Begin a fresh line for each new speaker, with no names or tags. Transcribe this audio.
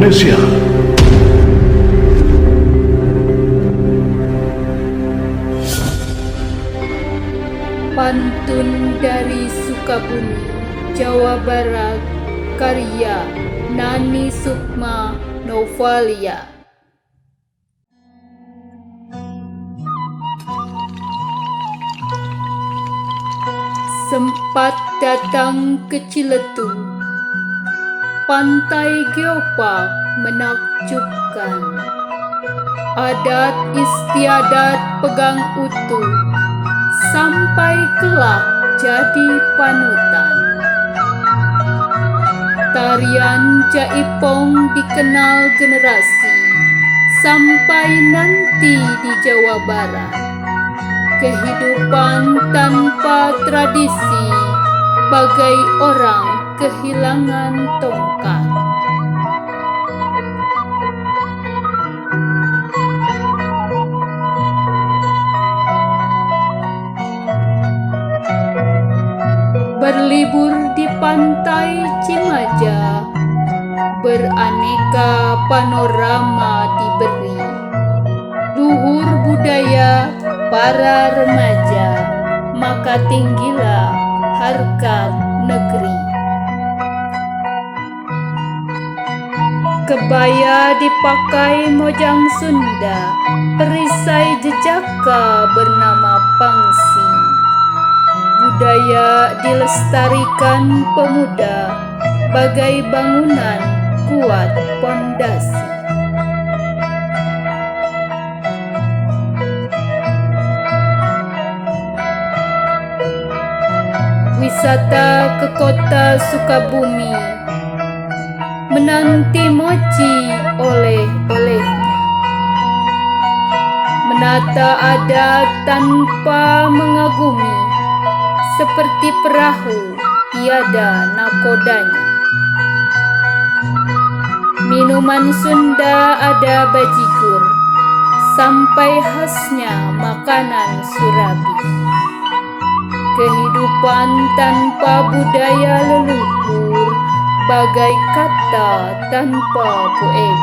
Indonesia.
Pantun dari Sukabumi, Jawa Barat, karya Nani Sukma Novalia. Sempat datang ke Ciletu, pantai geopark menakjubkan. Adat istiadat pegang utuh, sampai kelak jadi panutan. Tarian jaipong dikenal generasi, sampai nanti di Jawa Barat. Kehidupan tanpa tradisi, bagai orang kehilangan tongkat. Berlibur di pantai Cimaja, beraneka panorama diberi. Luhur budaya para remaja, maka tinggilah harkat negeri. Kebaya dipakai mojang Sunda, perisai jejaka bernama pangsi. Budaya dilestarikan pemuda, bagai bangunan kuat pondasi. Wisata ke kota Sukabumi, menanti mochi oleh-olehnya. Menata adat tanpa mengagumi, seperti perahu tiada nakodanya. Minuman Sunda ada bajigur, sampai khasnya makanan Surabi. Kehidupan tanpa budaya leluhur, bagai kata tanpa poetik.